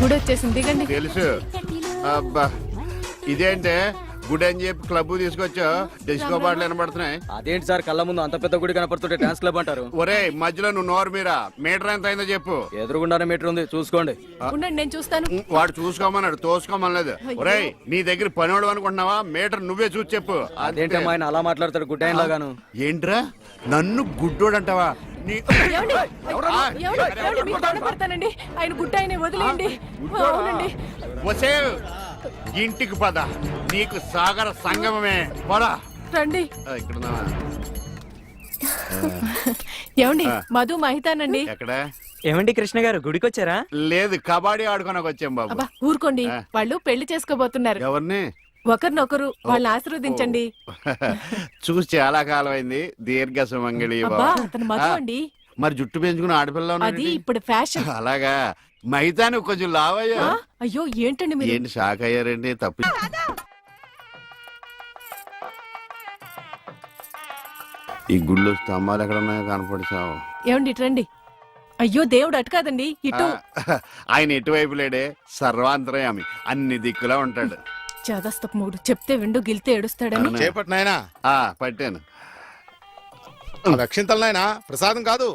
గుడి వచ్చేసింది, దిగండి. తెలుసు. అబ్బా ఇదేంటే గుడి అని చెప్పి క్లబ్ తీసుకొచ్చా, డిస్కో పాటలు వినపడుతున్నాయి. అదేంటి సార్, కళ్ళ ముందు అంత పెద్ద గుడి కనపడుతుంటే డాన్స్ క్లబ్ అంటారు? ఒరే మధ్యలో నువ్వు నోరు మీరా, మీటర్ ఎంత అయిందో చెప్పు. ఎదురుగుండానే మీటర్ ఉంది, చూసుకోండి. ఉండండి, నేను చూస్తాను. వాడు చూసుకోమన్నాడు, తోసుకోమనలేదు. ఒరే నీ దగ్గర పనివాడు అనుకుంటున్నావా? మీటర్ నువ్వే చూసి చెప్పు. అదేంటమ్మా ఆయన అలా మాట్లాడతాడు గుడ్డ ఆయన లాగాను? ఏంట్రా నన్ను గుడ్డోడు అంటావా? పడతానండి, ఆయన గుట్ట ఆయన వదిలేయండి. అవునండి. వసే ఇంటికి పద, నీకు సాగర సంగమమే. పదా రండి. ఇక్కడ ఏమండి, మధు మహితానండి. ఎక్కడ? ఏమండి కృష్ణ గారు, గుడికి వచ్చారా? లేదు, కబడ్డీ ఆడుకోనకు వచ్చాం బాబు. అబ్బా ఊరుకోండి, వాళ్ళు పెళ్లి చేసుకోబోతున్నారు. ఎవరిని? ఒకరినొకరు, వాళ్ళని ఆశీర్వదించండి. చూసి చాలా కాలం అయింది. దీర్ఘ సుమంగళి. అతను మధు అండి. మరి జుట్టు పెంచుకుని ఆడపిల్ల అది ఇప్పుడు ఫ్యాషన్. అలాగా? మైతాను కొంచెం లావయ్యా. అయ్యో ఏంటండి మీరు? ఏంటి షాక్ అయ్యారండి? తప్పి ఈ గుళ్ళు స్తంభాలు ఎక్కడ ఉన్నాయో కనపడిచావు. ఏమండి ఇటు రండి. అయ్యో దేవుడు అటు కాదండి, ఇటు. ఆయన ఎటువైపు లేడే, సర్వాంతరయామి, అన్ని దిక్కులా ఉంటాడు. చదస్తపు మూడు చెప్తే విండు గిల్తే ఏడుస్తాడని. చేపట్టు నాయనా. పట్టాను. రక్షింతలు నాయనా, ప్రసాదం కాదు.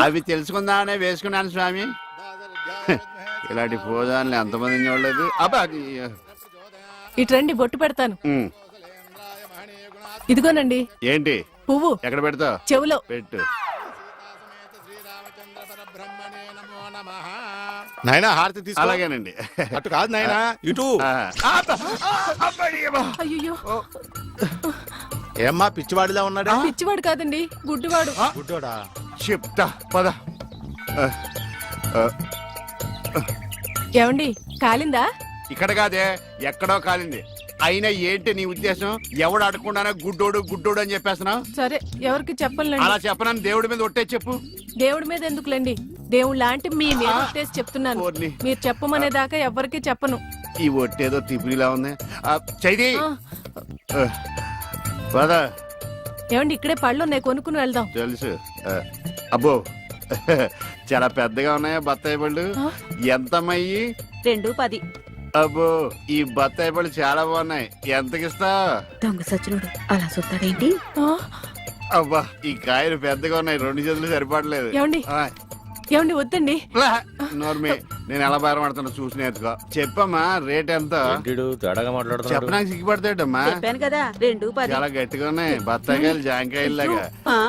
అవి తెలుసుకుందామనే వేసుకున్నాను స్వామి. ఇలాంటి పూజాన్ని ఎంతమంది చూడలేదు. అబ్బా ఇటు రండి, బొట్టు పెడతాను. ఇదిగోనండి. ఏంటి పువ్వు? ఎక్కడ పెడతావు? చెవులో పెట్టు. నాయనా హారతి తీసుకో. అలాగేనండి. అటు కాదు నాయనా, ఇటు. అయ్యో, ఏమ్మా పిచ్చివాడిలా ఉన్నాడా? పిచ్చివాడు కాదండి, గుడ్డివాడు. గుడ్డోడా? చెప్తా పద. ఏమండి కాలిందా? ఇక్కడ కాదే, ఎక్కడో కాలింది. అయినా ఏంటి నీ ఉద్దేశం? ఎవడు అడగకుండానే గుడ్డోడు గుడ్డోడు అని చెప్పేస్తున్నావు? సరే, ఎవరికి చెప్పలేండి. అలా చెప్పనని దేవుడి మీద ఒట్టే చెప్పు. దేవుడి మీద ఎందుకులేండి, దేవుడు లాంటి మీ మీద ఒట్టేసి చెప్తున్నాను. మీరు చెప్పమనేదాకా ఎవరికి చెప్పను. ఈ ఒట్టేదో తిప్పిలా ఉంది. చైది పద. ఏమండి ఇక్కడే పళ్ళు ఉన్నాయి, కొనుక్కుని వెళ్దాం. తెలుసు. అబ్బో చాలా పెద్దగా ఉన్నాయా బత్తాయి పళ్ళు? ఎంతమ్మయ్యి? 2.10. అబ్బో ఈ బత్తాయి పళ్ళు చాలా బాగున్నాయి. ఎంతకిస్తా? దొంగ సచ్చినోడు అలా చూస్తాడేంటి? అబ్బా ఈ కాయలు పెద్దగా ఉన్నాయి, 2 చేతులు సరిపడలేదు. ఏమండి ఏమండి వద్దండి. నోర్మి, నేను ఎలా బేరమాడుతున్నా చూసి నేర్చుకో. చెప్పమ్మా రేట్ ఎంత? చెప్పడానికి సిగ్గుపడతాడమ్మా. చెప్పాను కదా 2.10. చాలా గట్టిగా ఉన్నాయి బత్తాయికాయలు, జాంకాయలు లాగా.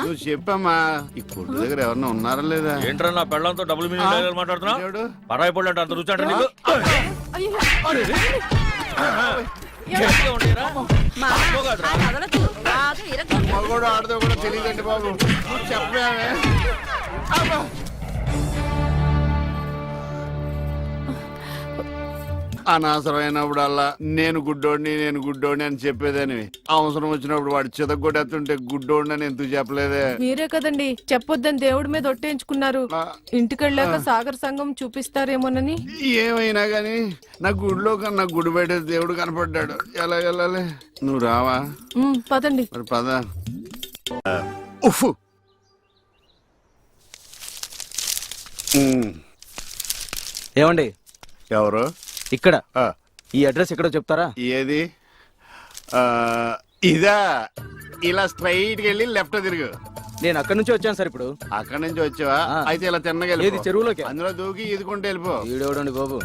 నువ్వు చెప్పమ్మా. ఈ కొట్టు దగ్గర ఎవరన్నా ఉన్నారా లేదా? ఏంట్రా నా పెళ్ళంతో డబుల్ మీనింగ్ మాట్లాడుతున్నావు? పరాయి పళ్ళు అంటే అంత రుచి అంటే నీకు? మగోడు ఆడదో కూడా తెలియదండి బాబు. చెప్పామే. అనవసరమైనప్పుడల్లా నేను గుడ్డోడిని అని చెప్పేదని, అవసరం వచ్చినప్పుడు వాడు చితగొట్టేస్తుంటే గుడ్డోడిని అని ఎందుకు చెప్పలేదే? మీరే కదండి చెప్పొద్దని దేవుడి మీద ఒట్టేయించుకున్నారు. ఇంటికెళ్ళాక సాగర్ సంఘం చూపిస్తారేమోనని. ఏమైనా గాని నా గుడిలో కన్నా గుడి బయట దేవుడు కనపడ్డాడు. ఎలా వెళ్ళాలి? నువ్వు రావా? పదండి. మరి పద. ఉఫ్. ఏమండి ఎవరు? ఇక్కడ ఈ అడ్రస్ ఎక్కడో చెప్తారా? ఏది? ఇదా? ఇలా స్ట్రైట్ వెళ్ళి లెఫ్ట్ తిరుగు. నేను అక్కడి నుంచి వచ్చాను సార్. ఇప్పుడు అక్కడి నుంచి వచ్చావా? అయితే ఇలా తిన్నగా ఏది చెరువులోకి? అందులో దూకి ఈదుకుంటే వెళ్ళిపో. ఈడేవడండి బాబు,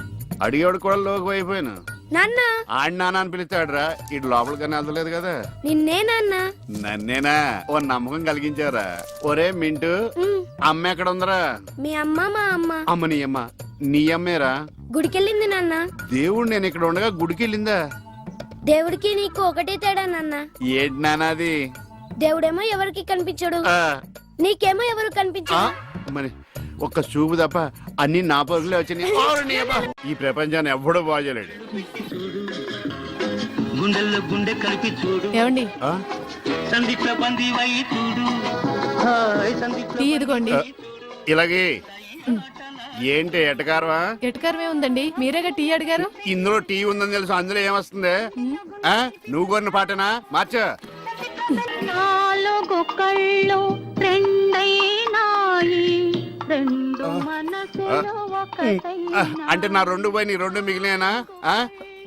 అడిగేవాడు కూడా లోకి అయిపోయాను. ఆడి నాన్న అని పిలుస్తాడురా. ఇటు లోపలికన్నా వెళ్తలేదు కదా. నిన్నే నాన్న. నన్నేనా? ఓ నమ్మకం కలిగించారా? ఒరే మింటూ, అమ్మ ఎక్కడ ఉందరా? మీ అమ్మ మా అమ్మ. అమ్మ నీ అమ్మ? నీ అమ్మేరా? గుడికెళ్ళింది నాన్న. దేవుడు నేను ఇక్కడ ఉండగా గుడికి వెళ్ళిందా? దేవుడికి నీకు ఒకటే తేడా నాన్న. ఏంటి నాన్నది? దేవుడేమో ఎవరికి కనిపించడు, నీకేమో ఎవరు కనిపించడు. మరి ఒక్క చూపు తప్ప అన్ని నా పరుగులే వచ్చినాయి. ఈ ప్రపంచాన్ని ఎవ్వడూ బాగోలేడు. ఏమండి టీ ఇదిగోండి. ఇలాగే ఏంటి ఎటకారమా? ఎటకారమే ఉందండి, మీరేగా టీ అడిగారు. ఇందులో టీ ఉందని తెలుసు, అందులో ఏమొస్తుంది? నువ్వు కొన్న పాటనా? మార్చ. నాలుగు కళ్ళు రెండైనాయి, రెండు మనసే అంటే నా 2 పోయి నీ 2 మిగిలినా?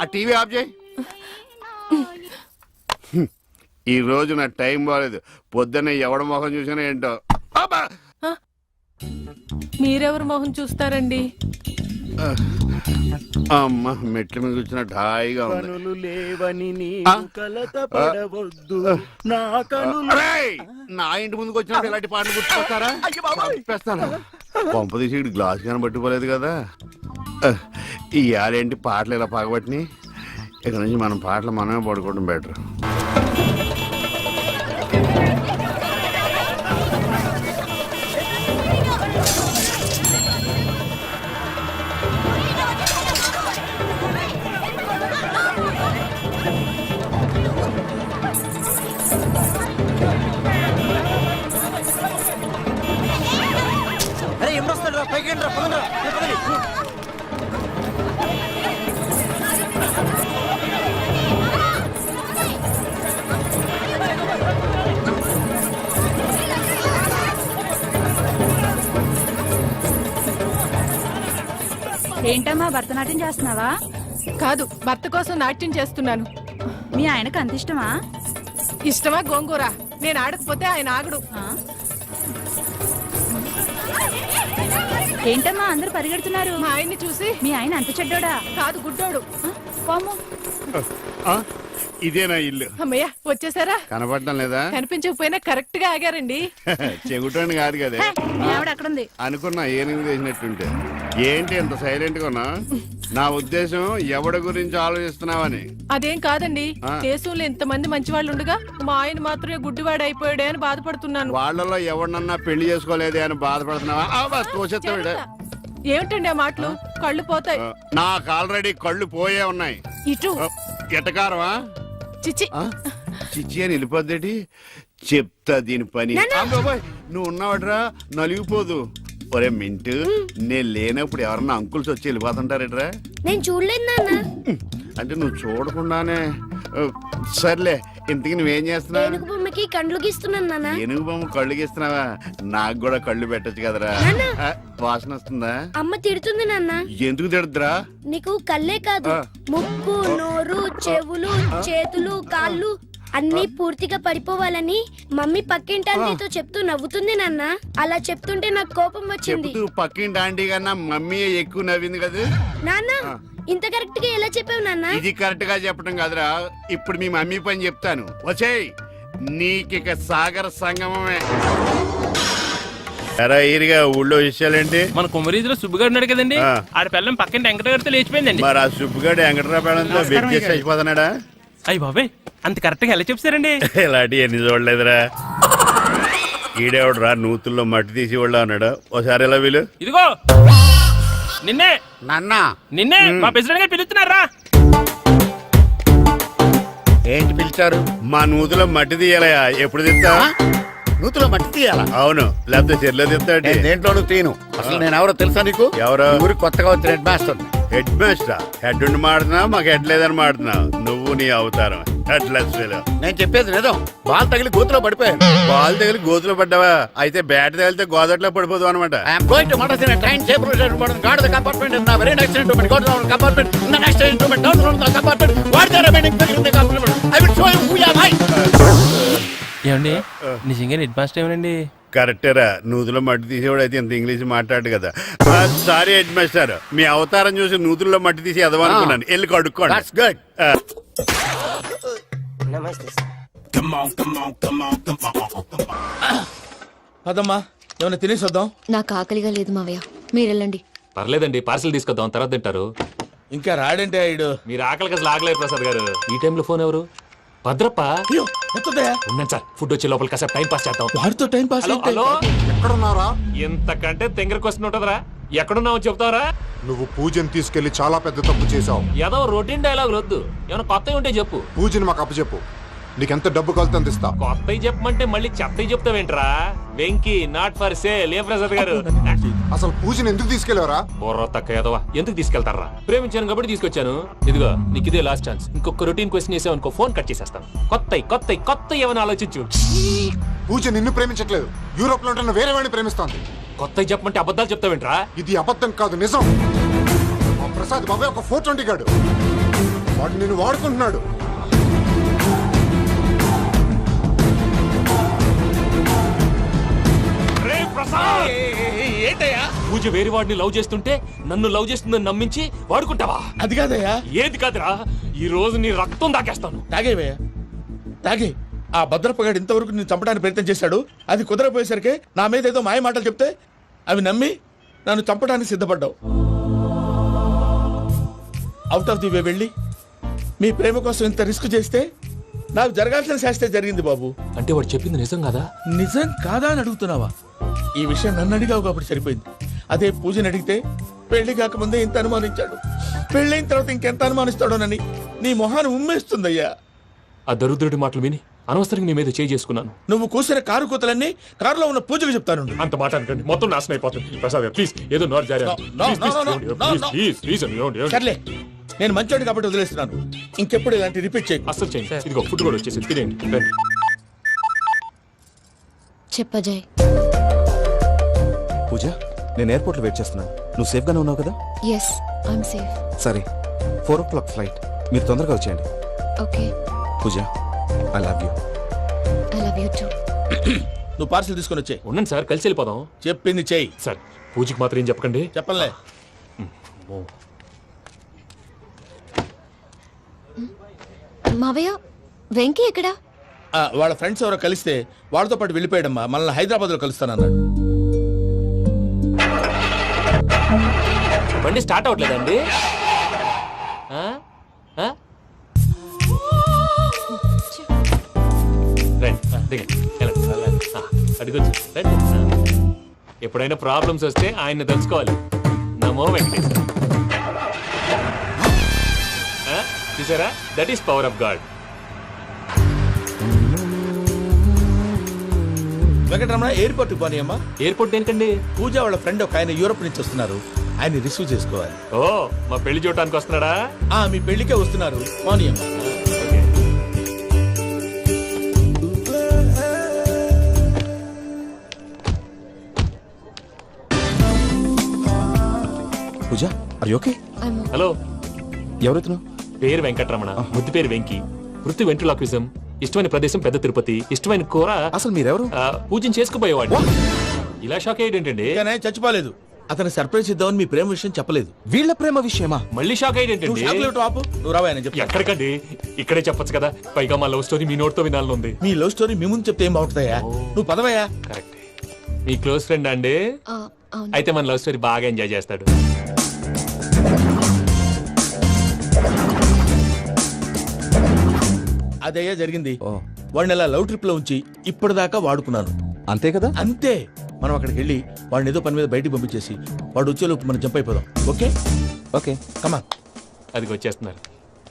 ఆ టీవీ ఆఫ్ చేయి. ఈ రోజు నా టైం బాగాలేదు. పొద్దున్న ఎవడ మొహం చూసినా ఏంటో. అబ్బా! మీరెవరు మొహం చూస్తారండి? అమ్మ మెట్ల మీద కూర్చున్నట్టు హాయిగా ఉంది. అరేయ్! నా ఇంటి ముందుకు వచ్చినప్పుడు ఇలాంటి పాటలు గుర్తుకొస్తారా? చంపేస్తాను. పంప తీసి గ్లాస్ కానీ పట్టుకోలేదు కదా. ఈ ఆడేంటి పాటలు ఇలా పగబట్టినాయి. ఇక్కడ నుంచి మనం పాటలు మనమే పడుకోవడం బెటర్. అరే ఎప్పుడు వస్తాడు రా? పైకి రా, పదండి రా. పదండి. ఏంటమ్మా భరతనాట్యం చేస్తున్నావా? కాదు, భర్త కోసం నాట్యం చేస్తున్నాను. మీ ఆయనకు అంత ఇష్టమా? ఇష్టమా గోంగూర? నేను ఆడకపోతే ఆయన ఆగడు. ఆ? ఏంటమ్మా అందరూ పరిగెడుతున్నారు? మా ఆయన్ని చూసి. మీ ఆయన అంత చెడ్డోడా? కాదు, గుడ్డోడు. ఆ? పాము. ఇదేనా ఇల్లు? అమ్మయ్య, వచ్చేసారా? కనపడటం లేదా? కనిపించకపోయినా కరెక్ట్ గా ఆగారండి. చెగుటోని కాదు కదా. మీ ఆవిడ అక్కడుంది. అనుకున్నా ఏనుగు చేసినట్టుంటే. ఏంటి ఎంత సైలెంట్ గా ఉన్నా? నా ఉద్దేశం ఎవడి గురించి ఆలోచిస్తున్నావని. అదేం కాదండి. దేశంలో ఇంతమంది మంచి వాళ్ళు ఉండగా మా ఆయన మాత్రమే గుడ్డివాడు అయిపోయాడే అని బాధపడుతున్నాను. వాళ్ళలో ఎవరినన్నా పెళ్లి చేసుకోలేదే అని బాధపడుతున్నావా? తోసేస్తాడు. ఏమిటండి ఆ మాటలు? కళ్ళు పోతాయి. నాకు ఆల్రెడీ కళ్ళు పోయే ఉన్నాయి. ఇటు ఎటకారమా? చిచ్చి. చిచ్చి అని వెళ్ళిపోద్దేటి? చెప్తా దీని పని. అబ్బబ్బోయ్, నువ్వు ఉన్నావట్రా, నలిగిపోదు. ఒరే మింటు, నేను లేనప్పుడు ఎవరన్నా అంకుల్స్ వచ్చి వెళ్ళిపోతుంటారేట్రా? నేను చూడలేదు నాన్న. అంటే నువ్వు చూడకుండానే. సర్లే, ఇంతకీ నువ్వేం చేస్తున్నావు? ఏనుగు బొమ్మకి కండ్లు గీస్తున్నాను నాన్న. ఏనుగు బొమ్మ కళ్ళు గీస్తున్నావా? నాకు కూడా కళ్ళు పెట్టచ్చు కదరా. వాసన వస్తుందా? అమ్మ తిడుతుంది నాన్న. ఎందుకు తిడద్దురా? నీకు కళ్ళే కాదు, ముక్కు, నోరు, చెవులు, చేతులు, కాళ్ళు అన్ని పూర్తిగా పడిపోవాలని మమ్మీ పక్కింటి ఆంటీతో చెప్తూ నవ్వుతుంది నాన్న. అలా చెప్తుంటే నాకు కోపం వచ్చింది. చెప్తూ పక్కింటి ఆంటీ కన్నా మమ్మీ ఎక్కువ నవ్వింది కదా నాన్న. ఇంత కరెక్ట్ గా ఎలా చెప్పావు నాన్న? ఇది కరెక్ట్ గా చెప్పడం కాదురా. ఇప్పుడు మీ మమ్మీ పని చెప్తాను. వచ్చేయ్, నీకిక సాగర సంగమమే. ఎరా ఈరిగా ఊళ్ళో విషయాలేంటి? మన కుమరీజులో సుబ్బుగాడు ఉన్నాడు కదండి, ఆడ పిల్లం పక్కన వెంకటగారితో లేచిపోయిందండి. మరి ఆ సుబ్బుగాడు వెంకటరాపేడంతో వెయిట్ చేసి అయిపోతున్నాడా? అయ్యి బాబాయ్, అంత కరెక్ట్ గా ఎలా చెప్తారండి? ఇలాంటి ఎన్ని చూడలేదురా. ఈడేవడరా నూతుల్లో మట్టి తీసి వాళ్ళు అన్నాడు. ఒకసారి ఎలా వీలు? ఇదిగో నిన్నే నాన్నా, నిన్నే మా ప్రెసిడెంట్ గారు పిలుస్తున్నారా? ఏంటి పిలిచారు? మా నూతులో మట్టి తీయాలయా. ఎప్పుడు తీస్తా? నూతులో మట్టి తీయాలా? అవును, లేకపోతే చెర్లో తీస్తాడు. దేంట్లోనూ తీను. అసలు నేను ఎవరో తెలుసా నీకు? ఎవరో? ఊరికి కొత్తగా వచ్చిన head master. Head master? Head ఉండి మాడుతున్నావు, మాకు హెడ్ లేదని మాడుతున్నావు. నువ్వు నీ అవతారం హెడ్లెస్. నేను చెప్పేది నిజం. బాల్ తగిలి గోతులో పడిపోయాను. బాల్ తగిలి గోతులో పడ్డావా? అయితే బ్యాట్ తగిలితే గోదట్లో పడిపోదు అనమాట. I'm going to murders in a train safe route guard the compartment in the very next instrument go down compartment in the next instrument down from the compartment what the remaining people in the compartment I will show you who you are. ఏమండి నిజంగా head master ఏమనండి? కరెక్టేరా, నూతులో మట్టి తీసేవాడు అయితే ఇంత English మాట్లాడు కదా. Sorry head master, మీ అవతారం చూసి నూతుల్లో మట్టి తీసి ఎదవనుకున్నాను. వెళ్ళి కడుక్కోండి. That's good. పదమ్మా, ఏమైనా తినేసి వద్దాం. నాకు ఆకలిగా లేదు మావయ్య, మీరు వెళ్ళండి. పర్లేదండి, పార్సిల్ తీసుకొద్దాం, తర్వాత తింటారు. ఇంకా రాడంటే ఆయుడు. మీరు ఆకలికి అసలు ఆగలేదు ప్రసాద్ గారు. ఈ టైంలో ఫోన్ ఎవరు? భద్రప్ప. అయ్యో ఎత్తదయ్యా. ఉన్నాను సార్, ఫుడ్ వచ్చే లోపల కాసేపు టైం పాస్ చేద్దాం. వాడితో టైం పాస్ హలో హలో, ఎక్కడున్నారా? ఇంతకంటే తెంగర క్వశ్చన్ ఉంటుందిరా. ఎక్కడున్నావు చెప్తావరా? నువ్వు పూజని తీసుకెళ్లి చాలా పెద్ద తప్పు చేశావు. ఏదో రొటీన్ డైలాగ్ వద్దు, ఏమైనా కొత్తవి ఉంటే చెప్పు. పూజని మాకు అప్పచెప్పు. నీకెంత డబ్బు కలితే అంత ఇస్తా. కొత్తవి చెప్పమంటే మళ్ళీ చెత్తవి చెప్తావేంట్రా? Venky not for sale. ఏ ప్రసాద్ గారు, అసలు పూజని ఎందుకు తీసుకెళ్లేవరా? బుర్ర తక్క ఏదవా, ఎందుకు తీసుకెళ్తారా? ప్రేమించాను కాబట్టి తీసుకొచ్చాను. ఇదిగో నీకు ఇదే లాస్ట్ ఛాన్స్. ఇంకొక రొటీన్ క్వశ్చన్ చేసావనుకో ఫోన్ కట్ చేసేస్తాను. కొత్త ఏమైనా ఆలోచించు. పూజ నిన్ను ప్రేమించట్లేదు, యూరోప్ లో ఉంటున్న వేరే వాడిని ప్రేమిస్తోంది. కొత్త చెప్పమంటే అబద్ధాలు చెప్తావేంట్రా? ఇది అబద్ధం కాదు, నిజం. మా ప్రసాద్ బాబాయ్ ఒక 420 గాడు. వాడు నిన్ను వాడుకుంటున్నాడు. రే ప్రసాద్! ఏంటయ్యా? పూజ వేరే వాడిని లవ్ చేస్తుంటే నన్ను లవ్ చేస్తుందని నమ్మించి వాడుకుంటావా? అది కాదయ్యా. ఏది కాదురా, ఈ రోజు నీ రక్తం దాకేస్తాను. తాగేవయ్యా, తాగే. ఆ భద్రప్పగాడు ఇంతవరకు నేను చంపడానికి ప్రయత్నం చేశాడు. అది కుదరపోయేసరికి నా మీద ఏదో మాయ మాటలు చెప్తే అవి నమ్మి నన్ను చంపడానికి సిద్ధపడ్డావు. అవుట్ ఆఫ్ ది వే వెళ్ళి మీ ప్రేమ కోసం ఇంత రిస్క్ చేస్తే నాకు జరగాల్సిన శాస్త్రే జరిగింది బాబు. అంటే వాడు చెప్పింది నిజం కదా? నిజం కాదా అని అడుగుతున్నావా? ఈ విషయం నన్ను అడిగావు కాబట్టి సరిపోయింది. అదే పూజని అడిగితే పెళ్లి కాకముందే ఇంత అనుమానించాడు, పెళ్ళైన తర్వాత ఇంకెంత అనుమానిస్తాడోనని నీ మొహాన్ని ఉమ్మేస్తుందయ్యా. ఆ దరిద్రుడి మాటలు విని అనవసరంగా నీ మీద చేయి చేసుకున్నాను. నువ్వు కూసిన కారు కూతలన్నీ కారులో ఉన్న పూజకు చెప్తాను. అంత మాట అనకండి, మొత్తం నాశనం అయిపోతుంది. ప్రసాద్ ప్లీజ్, ఏదో నోరు జారీ. సర్లే, నేను మంచోడు కాబట్టి వదిలేస్తున్నాను. ఇంకెప్పుడు ఇలాంటి రిపీట్ చేయి. అసలు చేయండి. ఇదిగో ఫుడ్ కూడా వచ్చేసి తినేయండి. రండి. చెప్పజాయ్. పూజ, నేను ఎయిర్పోర్ట్లో వెయిట్ చేస్తున్నాను. నువ్వు సేఫ్గానే ఉన్నావు కదా? Yes, I'm safe. సరే, 4 o'clock ఫ్లైట్. మీరు తొందరగా వచ్చేయండి. Okay. Pooja, I love you. I love you too. నువ్వు పార్సిల్ తీసుకొని వచ్చే. ఉండండి సార్, కలిసి వెళ్ళిపోదాం. చెప్పింది చెయ్యి. సార్, పూజకి మాత్రం ఏం చెప్పకండి. చెప్పలే. మావయ్య, వెంకీ ఎక్కడా? వాళ్ళ ఫ్రెండ్స్ ఎవరో కలిస్తే వాళ్ళతో పాటు వెళ్ళిపోయాడమ్మా. మనల్ని హైదరాబాద్లో కలుస్తానన్నాడు. బండి స్టార్ట్ అవ్వట్లేదండి. ఎప్పుడైనా ప్రాబ్లమ్స్ వస్తే ఆయన్ని తెలుసుకోవాలి. నమో వెంకటేశ్వర. చూసారా, that is power of God. Venkataramana, airport పోనీ అమ్మా. ఎయిర్పోర్ట్ ఏంటండి? పూజ వాళ్ళ ఫ్రెండ్ ఒక ఆయన యూరోప్ నుంచి వస్తున్నారు. ఆయన రిసీవ్ చేసుకోవాలి. ఓ, మా పెళ్లి చూడటానికి వస్తున్నాడా? మీ పెళ్లికే వస్తున్నారు. పోనీ అమ్మా. పూజ, ఆర్ యు ఓకే? హలో, ఎవరైతున్నావు? పేరు వెంకటరమణ, ముద్దు పేరు వెంకీ, వృత్తి వెంట్రులాక్విజం, ఇష్టమైన ప్రదేశం పెద్ద తిరుపతి, ఇష్టమైన కూర. అసలు మీరెవరు? పూజను చేసుకుపోయేవాడు. ఇలా షాక్ అయ్యేటండి. చచ్చిపోలేదు. అతను సర్ప్రైజ్ ఇద్దామని మీ ప్రేమ విషయం చెప్పలేదు. వీళ్ళ ప్రేమ విషయమా? మళ్ళీ షాక్ అయ్యేటండి. నువ్వు రావాయని చెప్పి. ఎక్కడికండి, ఇక్కడే చెప్పొచ్చు కదా. పైగా మా లవ్ స్టోరీ మీ నోటితో వినాలని ఉంది. మీ లవ్ స్టోరీ మీ ముందు చెప్తే ఏం బాగుంటుందయ్యా? నువ్వు పదవయ్యా. కరెక్ట్. మీ క్లోజ్ ఫ్రెండ్ అండి? అయితే మన లవ్ స్టోరీ బాగా ఎంజాయ్ చేస్తాడు. అదయ్యా జరిగింది. వాడిని అలా లవ్ ట్రిప్ లో ఉంచి ఇప్పటిదాకా వాడుకున్నాను. అంతే కదా? అంతే. మనం అక్కడికి వెళ్ళి వాడిని ఏదో పని మీద బయటికి పంపించేసి వాడు వచ్చేలోపు మనం జంప్ అయిపోదాం. ఓకే ఓకే, కమా. అది వచ్చేస్తున్నారు.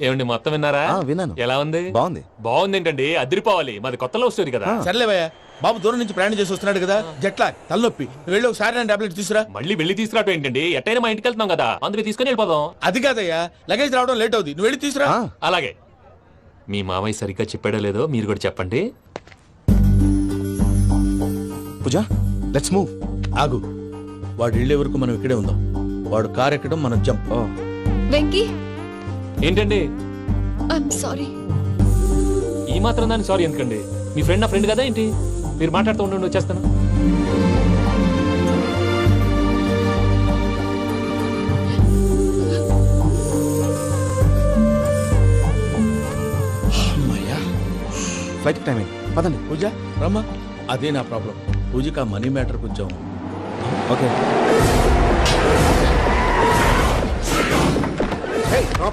ఏమండి, మొత్తం విన్నారా? విన్నాను. ఎలా ఉంది? బాగుంది. బాగుంది ఏంటండి, అదిరిపోవాలి. మాది కొత్త లవ్ స్టోరీ కదా. సర్లేవయ్యా, బాబు దూరం నుంచి ప్రయాణం చేసి వస్తున్నాడు కదా, జట్లా తలనొప్పి. నువ్వు వెళ్ళి ఒకసారి నా టాబ్లెట్ తీసుకురా. మళ్ళీ వెళ్ళి తీసుకురావటం ఏంటండి? ఎట్టైనా మా ఇంటికి వెళ్తున్నాం కదా, అందుకే తీసుకొని వెళ్ళిపోదాం. అది కాదయ్యా, లగేజ్ రావడం లేట్ అవుతుంది. నువ్వు వెళ్ళి తీసుకురా. అలాగే. మీ మామయ్య సరిగ్గా చెప్పాడో లేదో మీరు కూడా చెప్పండి. పూజ, లెట్స్ మూవ్. ఆగు, వాడు వెళ్ళే వరకు మనం ఇక్కడే ఉందాం. వాడు కార్ ఎక్కడం, మనం జంప్. వెంకీ, ఏంటండి? I'm sorry. ఈ మాత్రం దాన్ని సారీ ఎందుకండి? మీ ఫ్రెండ్ నా ఫ్రెండ్ కదా ఏంటి? మీరు మాట్లాడుతూ ఉండండి, వచ్చేస్తాను. ఫ్లైట్ టైం అయింది, పదండి. పూజ రమ్మా. అదే నా ప్రాబ్లం. పూజకి ఆ మనీ మ్యాటర్ కొంచెం. ఓకే.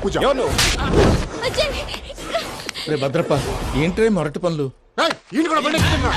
పూజ, రే భద్రప్ప, ఏంట్రే మొరటి పనులు? ఈయన కూడా బండి ఎక్కుతున్నా.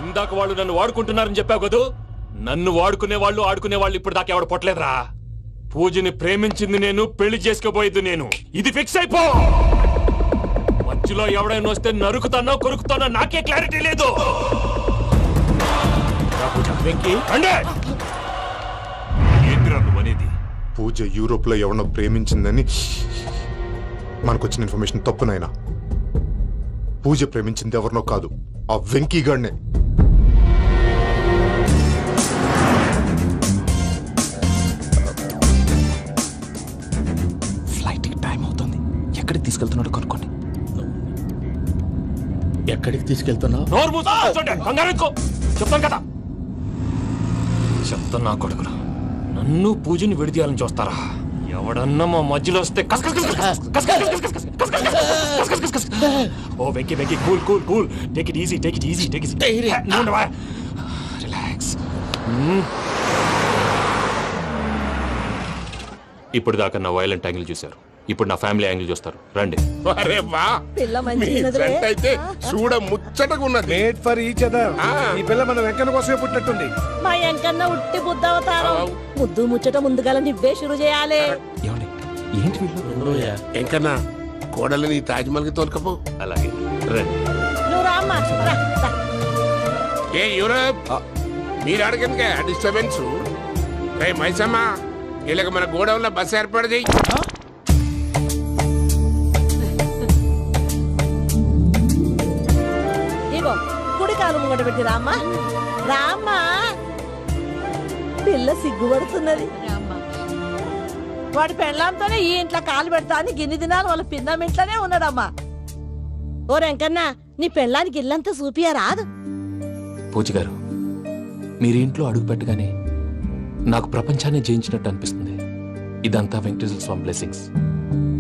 ఇందాక వాళ్ళు నన్ను వాడుకుంటున్నారని చెప్పావు కదూ. నన్ను వాడుకునే వాళ్ళు ఆడుకునే వాళ్ళు ఇప్పుడు దాకా ఎవడు పొట్టలేదురా. పూజని ప్రేమించింది నేను, పెళ్లి చేసుకోబోయేది నేను. ఇది ఫిక్స్ అయిపో. మధ్యలో ఎవడైనా వస్తే నరుకుతానో కొరుకుతానో నాకే క్లారిటీ లేదు. ఏంటిరా నువ్వు అనేది? పూజ యూరోప్ లో ఎవరినో ప్రేమించిందని మనకొచ్చిన ఇన్ఫర్మేషన్ తప్పునైనా. పూజ ప్రేమించింది ఎవరినో కాదు, ఆ వెంకీ గాడినే. ఫ్లైట్ టైం అవుతుంది. ఎక్కడికి తీసుకెళ్తున్నాడు కనుక్కోండి. ఎక్కడికి తీసుకెళ్తున్నావు? నోరు మూసుకొని కూర్చోండి. కంగారు ఎక్కు. చెప్తాను కదా. చెప్తాను నా కొడుకురా. నన్ను పూజని విడిదీయాలని చూస్తారా? ఎవడన్నా మా మధ్యలో వస్తే ఓ Venky Venky cool cool cool. Take it easy, take it easy, take it easy. Relax. ఇప్పుడు దాకా నా వైలెంట్ యాంగిల్ చూశారు. ఇప్పుడు నా ఫ్యామిలీ యాంగిల్ చూస్తారు. రండి. అరే వా, మీ జంట అయితే చూడ ముచ్చటగా ఉన్నది. Made for each other. ఈ పిల్ల మన వెంకన్న కోసమే పుట్టినట్టుంది. మా ఎంకన్న ఉట్టి బుద్ధవతారం. ముద్దు ముచ్చట ముందుగాల నువ్వే షురు చేయాలి. ఏంటి వీళ్ళు? ఎంకన్నా కోడలిని తాజ్మహల్ కి తోలుకపో. అలాగే రండి. నువ్వు రామ్మా. ఏ యూరప్, మీరు అడగందుకే డిస్టర్బెన్స్. రే మైసమ్మా, వీళ్ళకి మన గోడౌన్లో బస్సు ఏర్పాటు చేయి. ఇగో కుడి కాలు ముంగట పెట్టి రామ్మా. రామ్మా, పిల్ల సిగ్గుపడుతున్నది. వాడి పెళ్ళాంతోనే ఈ ఇంట్లో కాలు పెడతా అని గిన్ని దినాలు వాళ్ళ పిన్నం ఇంట్లోనే ఉన్నాడమ్మా. ఓ వెంకన్న, నీ పెళ్ళానికి ఇల్లంతా చూపియా రాదు. పూజ గారు, మీరు ఇంట్లో అడుగు పెట్టగానే నాకు ప్రపంచాన్ని జయించినట్టు అనిపిస్తుంది. ఇదంతా వెంకటేశ్వర స్వామి బ్లెస్సింగ్స్.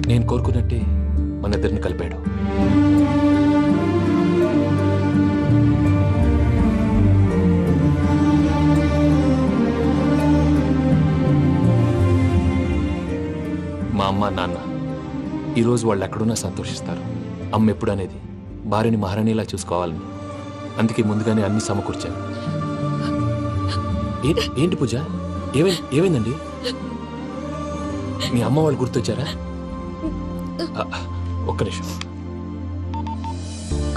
నేను కోరుకున్నట్టే మన ఇద్దరిని కలిపాడు. మా అమ్మ నాన్న ఈరోజు వాళ్ళు ఎక్కడున్నా సంతోషిస్తారు. అమ్మ ఎప్పుడు అనేది భార్యని మహారాణిలా చూసుకోవాలని. అందుకే ముందుగానే అన్ని సమకూర్చాను. ఏంటి పూజ, ఏమైందండి? మీ అమ్మ వాళ్ళు గుర్తొచ్చారా? ఒక్క నిమిషం.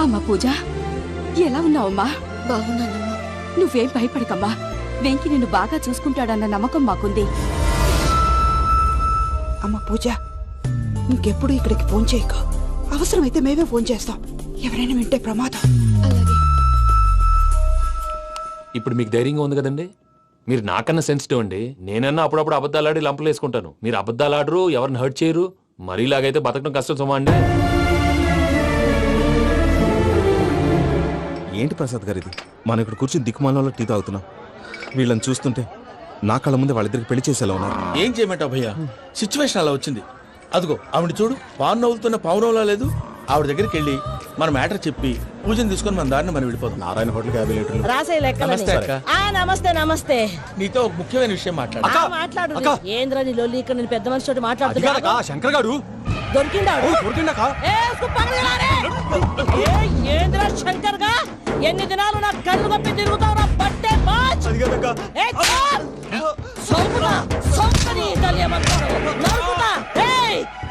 అమ్మా పూజ, ఎలా ఉన్నావమ్మా? బాగున్నానమ్మా. నువ్వేం భయపడకమ్మా. వెంకి నిన్ను బాగా చూసుకుంటాడన్న నమ్మకం మాకుంది. అమ్మ పూజ, ఇంకెప్పుడు ఇక్కడికి ఫోన్ చేయక. అవసరమైతే మేమే ఫోన్ చేస్తాం. ఎవరైనా వింటే ప్రమాదం. అలాగే. ఇప్పుడు మీకు ధైర్యంగా ఉంది కదండి. మీరు నాకన్నా సెన్సిటివ్ అండి. నేనన్నా అప్పుడప్పుడు అబద్ధాలాడి లంపలు వేసుకుంటాను. మీరు అబద్ధాలు ఆడరు, ఎవరిని హర్ట్ చేయరు. మరీలాగైతే బతకడం కష్టం సుమా అండి. ఏంటి ప్రసాద్ గారు ఇది? మనం ఇక్కడ కూర్చుని దిక్కుమాలలో టీ తాగుతున్నాం. వీళ్ళని చూస్తుంటే నా కళ్ళ ముందే వాళ్ళిద్దరికి పెళ్లి చేసేలా ఉన్నారు. ఏం చేయమంటావు భయ్యా? సిచ్యువేషన్ అలా వచ్చింది. అదిగో ఆవిడ చూడు, పాను నవ్వులుతున్న పావునవ్వులా లేదు. ఆవిడ దగ్గరికి వెళ్ళి మన మ్యాటర్ చెప్పి పూజను తీసుకొని మన దారిని మనం వెళ్ళిపోతాం. నారాయణ హోటల్ 50 లీటర్లు. నమస్తే అక్క. నమస్తే నమస్తే. నీతో ఒక ముఖ్యమైన విషయం మాట్లాడు. మాట్లాడు. ఏంద్రా నీ లొల్లి? ఇక్కడ నేను పెద్ద మనిషి తోటి మాట్లాడుతున్నా. శంకర్ గారు దొరికిందాడు. ఏంద్రా శంకర్ గా? ఎన్ని దినాలు నా కళ్ళు కప్పి తిరుగుతావు? పట్టే బాచ్.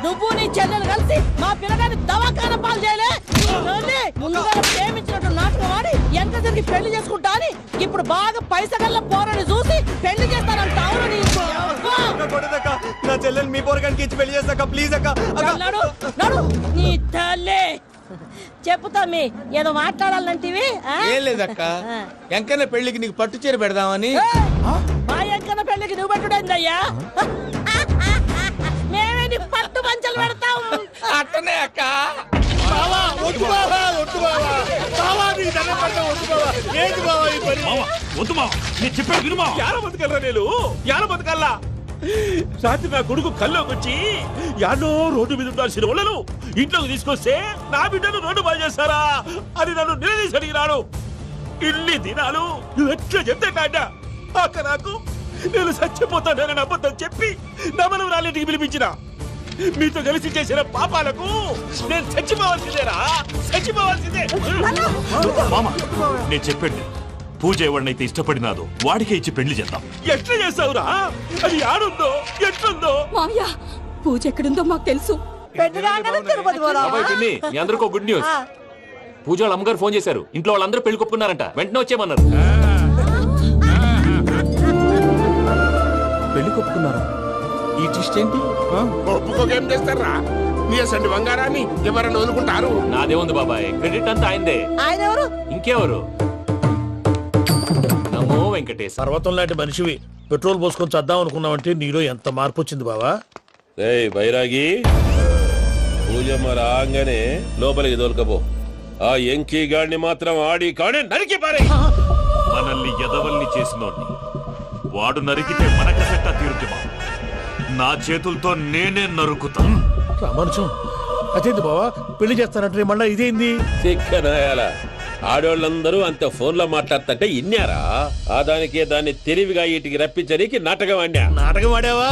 నువ్వు నీ చెల్లెలు కలిసి మా పిల్లగాని దవాఖాన పాలు చేయలే. ముందుగా ప్రేమించినట్టు నాటకం ఆడి ఎంత తిరిగి పెళ్లి చేసుకుంటా అని ఇప్పుడు బాగా పైసగల్ల పోరని చూసి పెళ్లి చేస్తానంట. అవును, నా చెల్లెలు మీ పోరగానికి ఇచ్చి పెళ్లి చేస్తాక ప్లీజ్ అక్క నడు, నడు. నీ తల్లి చెప్పుతా మీ ఏదో మాట్లాడాలంటివి ఆ? ఏం లేదక్క ఎంకన్న పెళ్లికి నీకు పట్టు చీర పెడదామని. మా ఎంకన్న పెళ్ళికి నువ్వు పెట్టుడైందయ్యా మేమే నీ పట్టు పంచలు పెడతాం. అట్టనే అక్క. బావా వద్దు బావా బావా నీకు దండం పెడతా వద్దు బావా ఏంటి బావా ఈ పని వద్దు బావా నేను చెప్పాను విను బావా యాడ బతకల్లా నేను యాడ బతకల్లా రాత్రి నా కొడుకు కల్లోకి వచ్చి యాడో రోడ్డు మీద ఉండాల్సిన వాళ్ళను ఇంట్లోకి తీసుకొస్తే నా బిడ్డను రోడ్డు బాగా చేస్తారా అని నన్ను నిలదీసి అడిగినాడు. ఇన్ని దినాలు నువ్వు ఎట్లా చెప్తే కాడ అక్క నాకు నేను చచ్చిపోతానని అబద్ధం చెప్పి నా మనవరాలింటికి పిలిపించిన. మీతో కలిసి చేసిన పాపాలకు నేను చచ్చిపోవాల్సిందేరా చచ్చిపోవాల్సిందే. మామ నేను చెప్పండి పూజ ఎవరినైతే ఇష్టపడినాదో వాడికే ఇచ్చి పెళ్లి చేద్దాం. ఎట్లా చేస్తావురా అది ఆడుందో ఎట్లుందో. మావయ్య పూజ ఎక్కడుందో మాకు తెలుసు. పెళ్లి రాగానే తిరుపతి పోదామా? మీ అందరికీ గుడ్ న్యూస్. పూజ వాళ్ళ అమ్మగారు ఫోన్ చేశారు. ఇంట్లో వాళ్ళందరూ పెళ్లి కొప్పుకున్నారంట. వెంటనే వచ్చేయమన్నారు. పెళ్లి కొప్పుకున్నారా? ఈ ట్విస్ట్ ఏంటి? ఒప్పుకోకేం చేస్తారా? నీ అసంటి బంగారాన్ని ఎవరైనా వదులుకుంటారు? నాదే ఉంది బాబాయ్, క్రెడిట్ అంతా ఆయనదే. ఆయన ఎవరు? ఇంకెవరు? నమో వెంకటేశ్. పర్వతం లాంటి మనిషివి పెట్రోల్ పోసుకొని చద్దాం అనుకున్నావంటే నీలో ఎంత మార్పు వచ్చింది బావా. బైరాగి పూజమ్మ రాగానే లోపలికి దొరకపో. ఆ ఎంకీ గాడిని మాత్రం ఆడి కాడే నరికి పారే. మనల్ని ఎదవల్ని చేసినోడ్ని వాడు నరికితే మనక సెట్ట తీరుతుమా. నా చేతులతో నేనే నరుకుతా. రామానుజం అదేంటి బావా పెళ్లి చేస్తానంటే మళ్ళా ఇదేంది? చిక్కనాయాల ఆడోళ్ళందరూ అంత ఫోన్లో మాట్లాడుతుంటే ఇన్నారా? ఆ దానికే దాన్ని తెలివిగా వీటికి రప్పించడానికి నాటకం ఆడా. నాటకం ఆడావా?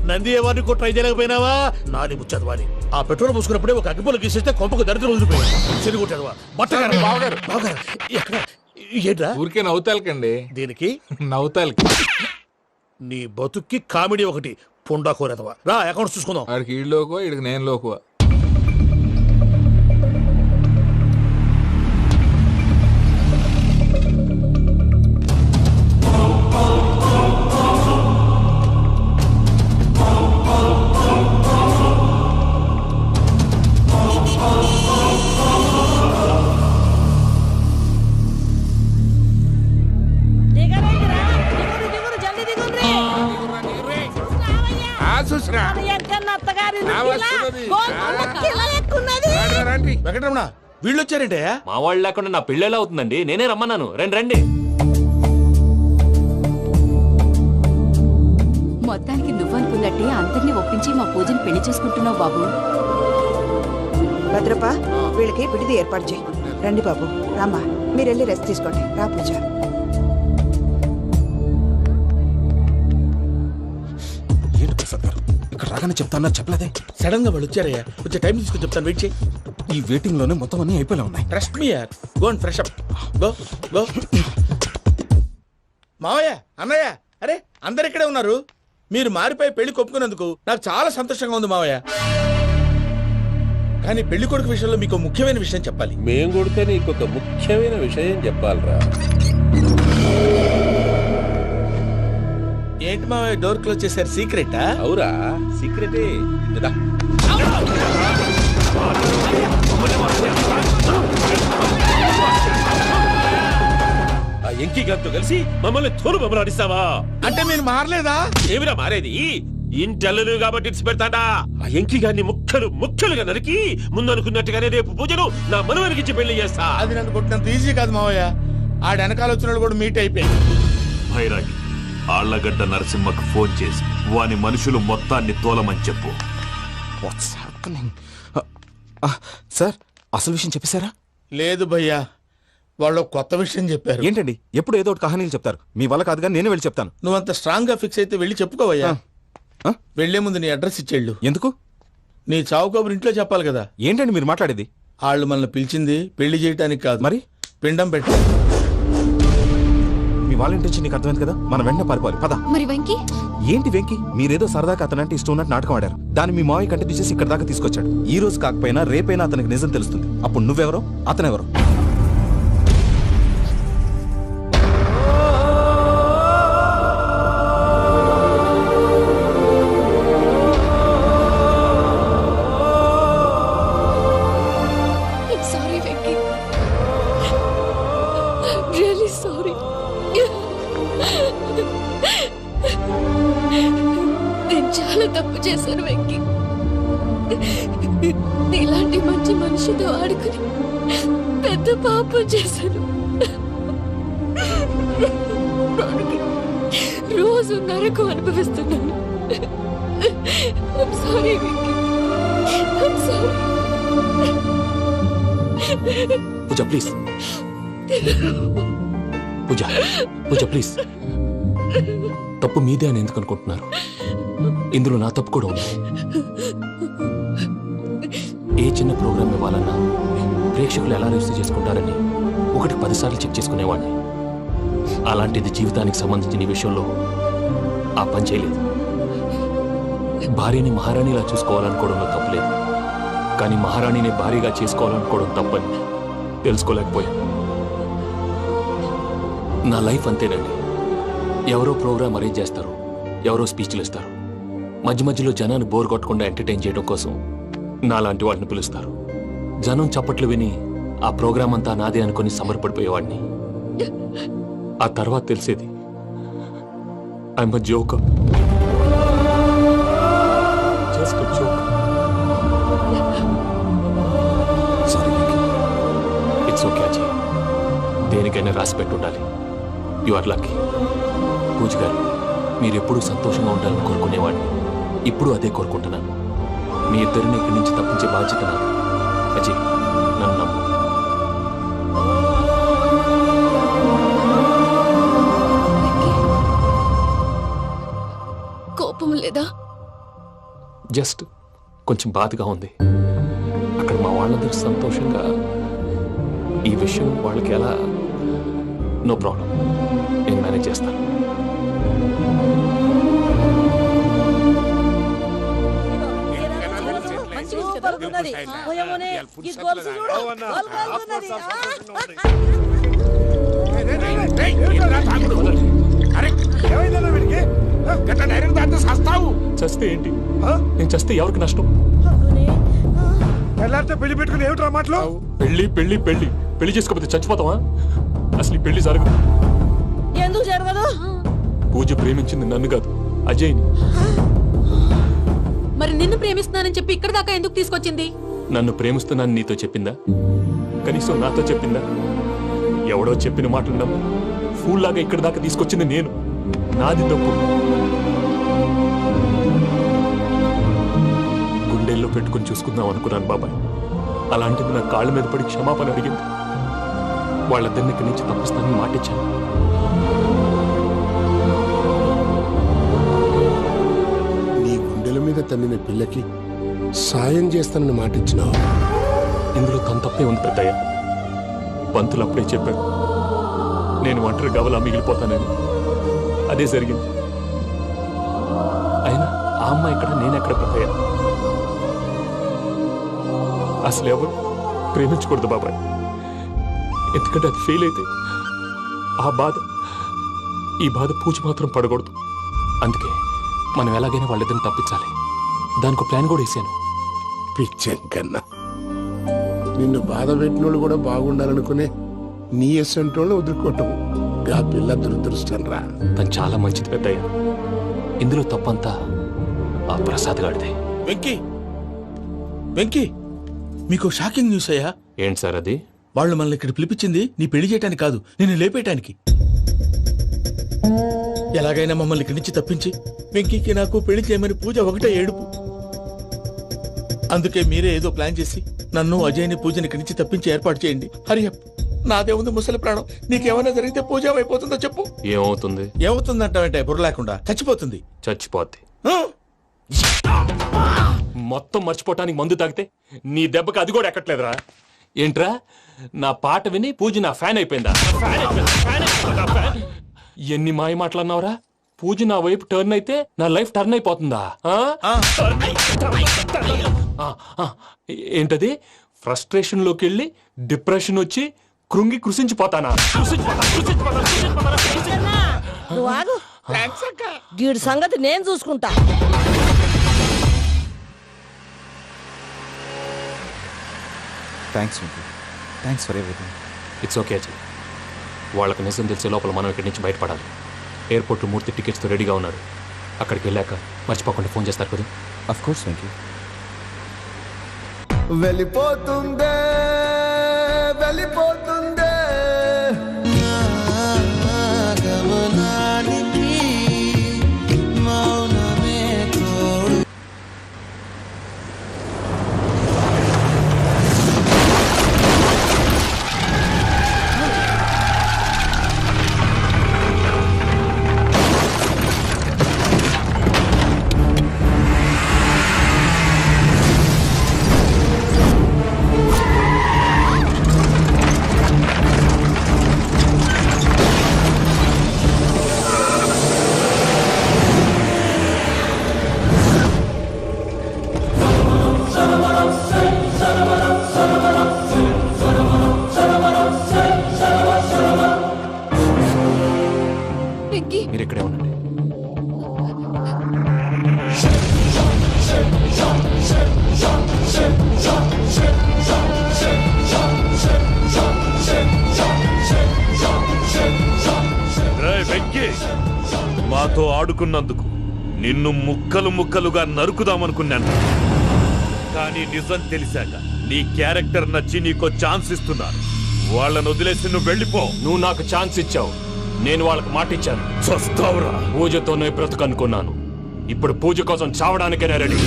నంది ఎవరిని కూడా ట్రై చేయలేకపోయినావా? నాది ముచ్చదు వాడి. ఆ పెట్రోల్ పోసుకున్నప్పుడే ఒక అగ్గిపుల్ల గీసేస్తే కొంపకు దరిద్రం వదిలిపోయింది. చెరుగుంటావా బట్టగారు బావగారు బావగారు ఎక్కడ ఏంట్రా? ఊరికే నవ్వుతాలకండి. దీనికి నవ్వుతాలకి నీ బతుక్కి కామెడీ ఒకటి పుండా కోరేదవా. రా అకౌంట్స్ చూసుకుందాం. వాడికి ఈడులోకో ఇడికి నేను లోకువ. దిగరేగిరా, దిగురు, దిగురు, జల్దీ దిగుర్రి. చూసినా మన ఎంకన్న అత్తగారి ఆ ఇల్లు వస్తున్నది. గోల్కొండ కిల ఎక్కున్నది. వెంకటరమణ వీళ్ళు వచ్చారంటే మా వాళ్ళు లేకుండా నా పెళ్ళి ఎలా అవుతుందండి? నేనే రమ్మన్నాను. రండి రండి. మొత్తానికి నువ్వనుకున్నట్టే అందరినీ ఒప్పించి మా పూజని పెళ్లి చేసుకుంటున్నావు బాబు. భద్రప్ప వీళ్ళకి విడిది ఏర్పాటు చేయి. రండి బాబు రామ్మా మీరు వెళ్ళి రెస్ట్ తీసుకోండి. రా పూజ. ఏంటి ప్రసాద్ గారు ఇక్కడ రాగానే చెప్తాను చెప్పలేదే? సడన్ గా వాళ్ళు వచ్చారయ్యా. కొంచెం టైం తీసుకొని చెప్తాను. వెయిట్ చేయి. ఈ వెయిటింగ్ లోనే మొత్తం అన్ని అయిపోయినా ఉన్నాయి. ట్రస్ట్ మీ యార్. Go and fresh up. Go go. మావయ్య అన్నయ్య అరే అందరు ఇక్కడే ఉన్నారు. మీరు మారిపోయి పెళ్లి కొప్పుకున్నందుకు నాకు చాలా సంతోషంగా ఉంది మావయ్య. కానీ పెళ్లి కొడుకు విషయంలో మీకు ముఖ్యమైన విషయం చెప్పాలి. మేం కొడితే నీకు ఒక ముఖ్యమైన విషయం చెప్పాలరా. ఏంటి మావయ్య డోర్ క్లోజ్ చేశారు? సీక్రెటా? అవురా సీక్రెటే. కదా ఆ ఎంకీ గారితో కలిసి మమ్మల్ని తోలు బొమ్మలాడిస్తావా? అంటే మీరు మారలేదా? ఏమిరా మారేది? ఇంటల్లు కాబట్టి ఇడిచి పెడతాడా? ఆ ఎంకీ గారిని ముక్కలు ముక్కలుగా నరికి ముందు అనుకున్నట్టుగానే రేపు పూజను నా మనవనికి ఇచ్చి పెళ్లి చేస్తా. అది నన్ను కొట్టినంత ఈజీ కాదు మావయ్య. ఆ వెనకాల వచ్చిన వాళ్ళు కూడా మీట్ అయిపోయింది. భైరాగి ఆళ్లగడ్డ నరసింహకు ఫోన్ చేసి వాని మనుషులు మొత్తాన్ని తోలమని చెప్పు. What's happening? సార్ అసలు విషయం చెప్పేశారా? లేదు భయ్యా, వాళ్ళు కొత్త విషయం చెప్పారు. ఏంటండి ఎప్పుడు ఏదో ఒకటి కహానీలు చెప్తారు. మీ వల్ల కాదు కానీ నేనే వెళ్ళి చెప్తాను. నువ్వంత స్ట్రాంగ్ గా ఫిక్స్ అయితే వెళ్ళి చెప్పుకోవయ్యా. వెళ్లే ముందు నీ అడ్రస్ ఇచ్చేళ్ళు. ఎందుకు? నీ చావు కబురు ఇంట్లో చెప్పాలి కదా. ఏంటండి మీరు మాట్లాడేది? వాళ్ళు మనల్ని పిలిచింది పెళ్లి చేయటానికి కాదు, మరి పిండం పెట్టి. మీ వాళ్ళ ఇంటి నీకు అర్థమైంది కదా, మనం వెంటనే పారిపోవాలి. పద. మరి వెంకీ? ఏంటి వెంకీ? మీరేదో సరదాగా అతనంటే ఇష్టం ఉన్నట్టు నాటకం ఆడారు. దాన్ని మీ మావయ్య కంటే తీసేసి ఇక్కడ దాకా తీసుకొచ్చాడు. ఈ రోజు కాకపోయినా రేపైనా అతనికి నిజం తెలుస్తుంది. అప్పుడు నువ్వెవరో అతనెవరో. చాలా తప్పు చేశాను వెంకీ. నీలాంటి మంచి మనిషితో ఆడుకుని పెద్ద పాపం చేశాను. రోజు నరకం అనుభవిస్తున్నాను. I'm sorry, Vicky. I'm sorry. Pooja please, Pooja Pooja please. తప్పు మీదే అని ఎందుకు అనుకుంటున్నారు? ఇందులో నా తప్పు కూడా ఉంది. ఏ చిన్న ప్రోగ్రామ్ ఇవ్వాలన్నా ప్రేక్షకులు ఎలా రిసీవ్ చేసుకుంటారని 10 సార్లు చెక్ చేసుకునేవాడిని. అలాంటిది జీవితానికి సంబంధించిన ఈ విషయంలో ఆ పని చేయలేదు. భార్యని మహారాణిలా చూసుకోవాలనుకోవడంలో తప్పులేదు, కానీ మహారాణిని భార్యగా చేసుకోవాలనుకోవడం తప్పని తెలుసుకోలేకపోయాను. నా లైఫ్ అంతేనండి. ఎవరో ప్రోగ్రామ్ అరేంజ్ చేస్తారు, ఎవరో స్పీచ్లు ఇస్తారు, మధ్య మధ్యలో జనాన్ని బోర్ కొట్టకుండా ఎంటర్టైన్ చేయడం కోసం నాలాంటి వాడిని పిలుస్తారు. జనం చప్పట్లు విని ఆ ప్రోగ్రామ్ అంతా నాదే అనుకుని సమర్పడిపోయేవాడిని. ఆ తర్వాత తెలిసేది I'm a joker, just a joker. It's okay Ajay, దేనికైనా రాసి పెట్టుండాలి. You are lucky. పూజ గారు, మీరు ఎప్పుడూ సంతోషంగా ఉండాలని కోరుకునేవాడిని. ఇప్పుడు అదే కోరుకుంటున్నాను. మీ ఇద్దరిని ఇక్కడి నుంచి తప్పించే బాధ్యత నాది. అజయ్, నన్ను నమ్ము. కోపం లేదా? జస్ట్ కొంచెం బాధగా ఉంది. అక్కడ మా వాళ్ళందరూ సంతోషంగా ఈ విషయం వాళ్ళకి ఎలా. నో ప్రాబ్లం, నేను మేనేజ్ చేస్తాను. సూపర్ ఉన్నది. పోయమోనే, ఈ గొలుసు చూడు, గోల్ కాలుతున్నది. చస్తే ఏంటి? నేను చస్తే ఎవరికి నష్టం? పెళ్లి పెట్టుకుని ఏమిట్రా మాటలు? పెళ్లి పెళ్లి పెళ్లి పెళ్లి చేసుకోకపోతే చచ్చిపోతావా? అసలు ఈ పెళ్లి జరగదు. ఎందుకు జరగదు? పూజ ప్రేమించింది నన్ను కాదు, అజయ్ని. మరి నిన్ను ప్రేమిస్తున్నానని చెప్పి ఇక్కడ దాకా ఎందుకు తీసుకొచ్చింది? నన్ను ప్రేమిస్తున్నాను నీతో చెప్పిందా? కనీసం నాతో చెప్పిందా? ఎవడో చెప్పిన మాటలు నమ్మి ఫూల్ లాగా ఇక్కడ దాకా తీసుకొచ్చింది నేను. నాది తప్పు. గుండెల్లో పెట్టుకుని చూసుకుందాం అనుకున్నాను బాబాయ్. అలాంటిది నా కాళ్ళ మీద పడి క్షమాపణ అడిగింది. వాళ్ళిద్దరిని ఇక్కడి నుంచి తప్పిస్తానని మాటిచ్చాను. నీ గుండెల మీద తన్నిన పిల్లకి సాయం చేస్తానని మాటిచ్చినావు. ఇందులో తన తప్పే ఉంది పెద్దయ్య. పంతులు అప్పుడే చెప్పారు నేను ఒంటరి గవలా మిగిలిపోతానని. అదే జరిగింది. అయినా ఆ అమ్మాయి ఎక్కడ, నేనెక్కడ పెద్దయ్య? అసలు ఎవరు ప్రేమించకూడదు బాబాయ్. ఎందుకంటే అది ఫెయిల్ అయితే ఈ బాధ పూజ మాత్రం పడకూడదు. అందుకే మనం ఎలాగైనా వాళ్ళిద్దరిని తప్పించాలి. దానికి ప్లాన్ కూడా వేసాను. పిచ్చంకన్నా, నిన్ను బాధ పెట్టినోళ్ళు కూడా బాగుండాలనుకునే నీ ఎస్సంటోళ్ళు వదులుకోవటం ఆ పిల్ల దురదృష్టం రా. తను చాలా మంచిది పెద్దయ్య. ఇందులో తప్పంతా ఆ ప్రసాద్ గాడిదే. వెంకీ, వెంకీ, మీకు షాకింగ్ న్యూస్ అయ్యా. ఏంటి సార్ అది? వాళ్ళు మనల్ని ఇక్కడ పిలిపించింది నీ పెళ్లి చేయటానికి కాదు, నిన్ను లేపేయటానికి. ఎలాగైనా మమ్మల్ని ఇక్కడి నుంచి తప్పించి వెంకీకి నాకు పెళ్లి చేయమని పూజ ఒకటే ఏడుపు. అందుకే మీరే ఏదో ప్లాన్ చేసి నన్ను అజయ్ని పూజని ఇక్కడి నుంచి తప్పించి ఏర్పాటు చేయండి. హరియప్, నాదే ఉంది ముసలి ప్రాణం. నీకేమైనా జరిగితే పూజ అయిపోతుందో చెప్పు. ఏమవుతుంది? ఏమవుతుందంటావంటే బుర్ర లేకుండా చచ్చిపోతుంది. చచ్చిపోద్ది. మొత్తం మర్చిపోవటానికి మందు తాగితే నీ దెబ్బకి అది కూడా ఎక్కట్లేదురా. ఏంట్రా, నా పాట విని పూజ నా ఫ్యాన్ అయిపోయిందా? ఎన్ని మాయ మాటలన్నావురా? పూజ నా వైపు టర్న్ అయితే నా లైఫ్ టర్న్ అయిపోతుందా? ఏంటది? ఫ్రస్ట్రేషన్ లోకి వెళ్ళి డిప్రెషన్ వచ్చి కృంగి కృషించిపోతానా? నువ్వు ఆగు. వీడి సంగతి నేను చూసుకుంటా. Thanks for everything. It's okay Ajay. వాళ్ళకి నిజం తెలిసే లోపల మనం ఇక్కడి నుంచి బయటపడాలి. ఎయిర్పోర్ట్లో మూర్తి టికెట్స్తో రెడీగా ఉన్నాడు. అక్కడికి వెళ్ళాక మర్చిపోకుండా ఫోన్ చేస్తారు కదా. Of course Venky. వెళ్ళిపోతుందే వెళ్ళిపోతుందే గమనానికి మౌనమే తోడు. వెంకీ మీరు ఇక్కడే ఉండండి. వెంకీ, మాతో ఆడుకున్నందుకు నిన్ను ముక్కలు ముక్కలుగా నరుకుదామనుకున్నాను. కానీ నిజం తెలిసాక నీ క్యారెక్టర్ నచ్చి నీకో ఛాన్స్ ఇస్తున్నాను. వాళ్ళను వదిలేసి నువ్వు వెళ్ళిపో. నువ్వు నాకు ఛాన్స్ ఇచ్చావు, నేను వాళ్ళకి మాట ఇచ్చాను. చస్తావురా. పూజతోనే బ్రతుకనుకున్నాను, ఇప్పుడు పూజ కోసం చావడానికైనా రెడీ.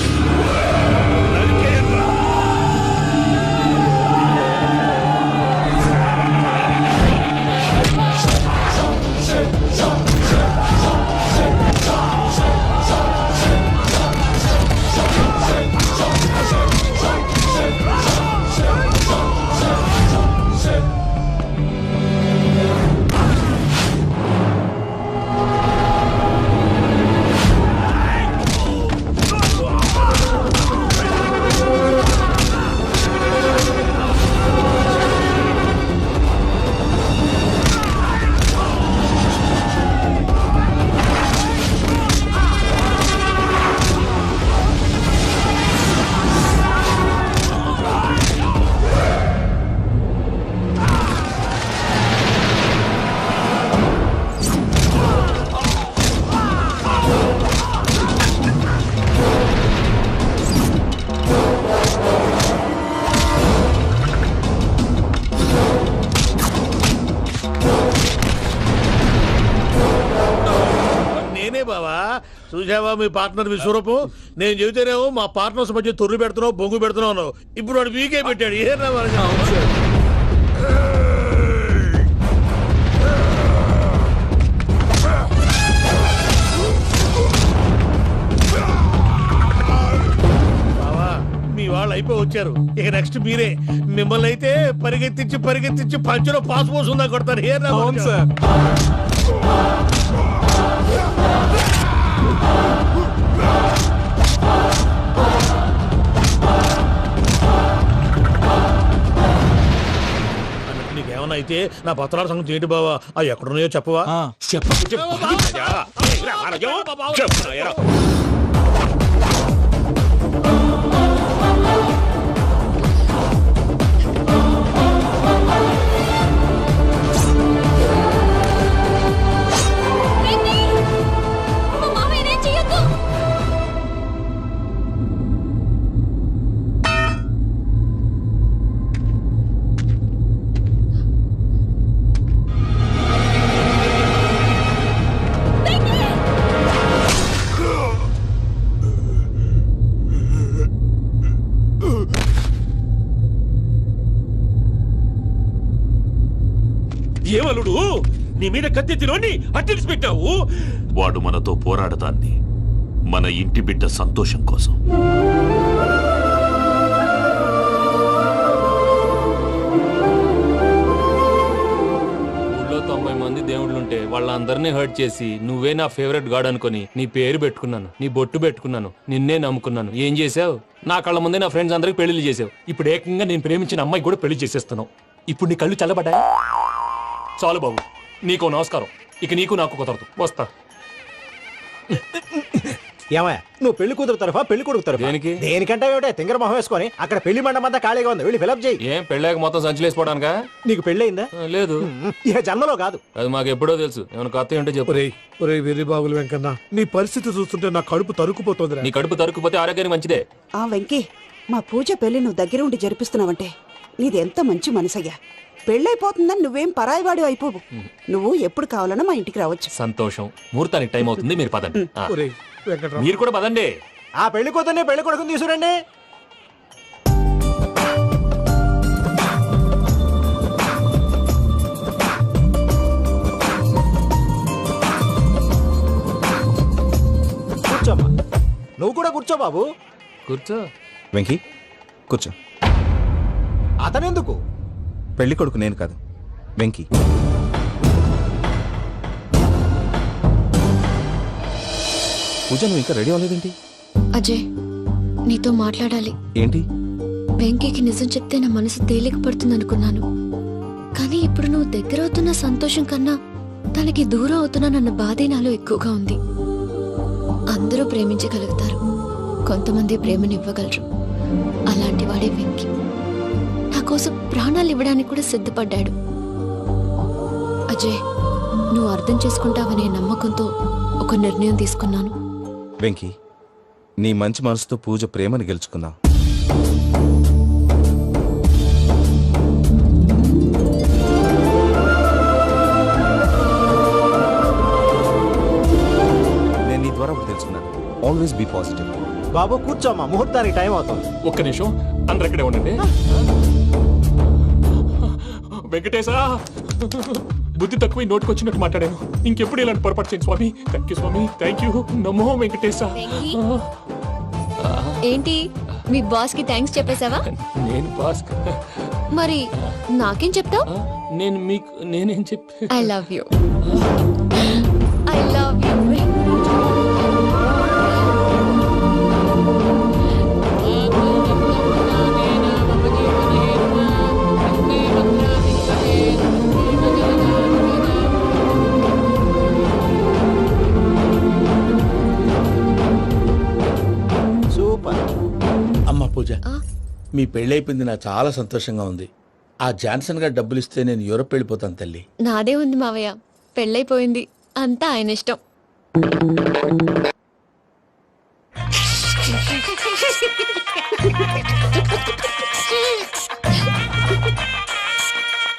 బావా చూసావా మీ పార్ట్నర్ విశ్వరూపం? నేను చెబితేనేమో మా పార్ట్నర్స్ మధ్య తొర్రు పెడుతున్నావు, బొంగు పెడుతున్నావు. ఇప్పుడు వాడు వీకే పెట్టాడు. ఏ బావా, మీ వాళ్ళు అయిపోయి వచ్చారు. ఇక నెక్స్ట్ మీరే. మిమ్మల్ని అయితే పరిగెత్తించి పరిగెత్తించి పంచులో పాస్ పోసుందా కొడతారు. ఏ నీకేమన్నా అయితే నా పత్రాల సంగతి ఏంటి బావా? అవి ఎక్కడున్నాయో చెప్పవా? ఏమలుడు, నీ మీద కత్తిలోని అట్టెలిసి పెట్టావు. వాడు మనతో పోరాడదాన్ని మన ఇంటి బిడ్డ సంతోషం కోసం. ఊళ్ళో 90 మంది దేవుళ్ళుంటే వాళ్ళందరినీ హర్ట్ చేసి నువ్వే నా ఫేవరెట్ గాడ్ అనుకుని నీ పేరు పెట్టుకున్నాను, నీ బొట్టు పెట్టుకున్నాను, నిన్నే నమ్ముకున్నాను. ఏం చేసావు? నా కళ్ళ ముందే నా ఫ్రెండ్స్ అందరికి పెళ్లి చేసావు. ఇప్పుడు ఏకంగా నేను ప్రేమించిన అమ్మాయి కూడా పెళ్లి చేసేస్తున్నావు. ఇప్పుడు నీ కళ్ళు చల్లబడ్డాయి. చాలు బాబు, నీకో నమస్కారం. ఇక నీకు నాకు కుదరదు. వస్తా. ఏమయ్య నువ్వు పెళ్లి కూతురు తరఫా పెళ్లి కొడుకు తరఫా దేనికి? దేనికంటే ఏమిటే తింగర మొహం వేసుకొని అక్కడ పెళ్లి మండపం అంతా ఖాళీగా ఉంది వెళ్ళి ఫిలప్ చేయి. ఏం పెళ్ళాక మొత్తం సంచలేసిపోవడానికా? నీకు పెళ్ళయిందా? లేదు. ఇక జన్మలో కాదు. అది మాకు ఎప్పుడో తెలుసు. ఏమైనా కొత్త ఉంటే చెప్పు. ఒరే వెర్రి బాబులు వెంకన్న, నీ పరిస్థితి చూస్తుంటే నా కడుపు తరుక్కుపోతుంది. నీ కడుపు తరుక్కుపోతే ఆరోగ్యానికి మంచిదే. ఆ వెంకీ, మా పూజ పెళ్లి నువ్వు దగ్గర ఉండి జరిపిస్తున్నావంటే నీది ఎంత మంచి మనసయ్యా. పెళ్ళైపోతుందని నువ్వేం పరాయివాడి అయిపోవు. నువ్వు ఎప్పుడు కావాలన్నా మా ఇంటికి రావచ్చు. సంతోషం. ముహూర్తానికి టైం అవుతుంది, మీరు పదండి. ఆ. ఒరేయ్ వెంకట్రావు, మీరు కూడా పదండి. ఆ పెళ్లి కూతుర్ని పెళ్లి కొడుకుని తీసుకురండి. కూర్చోమ్మా. నువ్వు కూడా కూర్చో బాబు. కూర్చో. వెంకీ కూర్చో. అతనెందుకు? పెళ్లి కొడుకు నేను కాదు, వెంకీ. పూజ నువ్వు ఇంకా రెడీ అవ్వలేదేంటి? అజయ్, నీతో మాట్లాడాలి. ఏంటి? వెంకీకి నిజం చెప్తే నా మనసు తేలిక పడుతుంది అనుకున్నాను. కానీ ఇప్పుడు నువ్వు దగ్గర అవుతున్న సంతోషం కన్నా తనకి దూరం అవుతున్నానన్న బాధే నాలో ఎక్కువగా ఉంది. అందరూ ప్రేమించగలుగుతారు, కొంతమంది ప్రేమనివ్వగలరు. అలాంటి వాడే వెంకీ. నా కోసం ప్రాణాలు ఇవ్వడానికి కూడా సిద్ధపడ్డాడు. అజయ్, నువ్వు అర్థం చేసుకుంటావనే నమ్మకంతో ఒక నిర్ణయం తీసుకున్నాను. వెంకీ, నీ మంచి మనసుతో పూజ ప్రేమని గెలుచుకుందాం. నేను నీ ద్వారా ఒకటి తెలుసుకున్నాను. Always be positive. బాబు కూర్చోమ్మా, ముహూర్తానికి టైం అవుతుంది. ఒక్క నిమిషం, అందరు ఇక్కడే ఉండండి. వెంకటేశా, బుద్ధి తక్కువ నోటికి వచ్చినట్టు మాట్లాడాను. ఇంకెప్పుడు ఇలాంటి పొరపాటు చేయండి స్వామి. థ్యాంక్ యూ స్వామి, థ్యాంక్ యూ. నమో వెంకటేశా. ఏంటి, మీ బాస్ కి థ్యాంక్స్ చెప్పేశావా? నేను బాస్. మరి నాకేం చెప్తావు? నేనేం చెప్పి I love you. I love you. అమ్మ పూజ, మీ పెళ్ళైపోయింది, నాకు చాలా సంతోషంగా ఉంది. ఆ జాన్సన్ గారు డబ్బులు ఇస్తే నేను యూరోప్ వెళ్ళిపోతాను తల్లి. నాదే ఉంది మావయ్య, పెళ్ళైపోయింది, అంతా ఆయన ఇష్టం.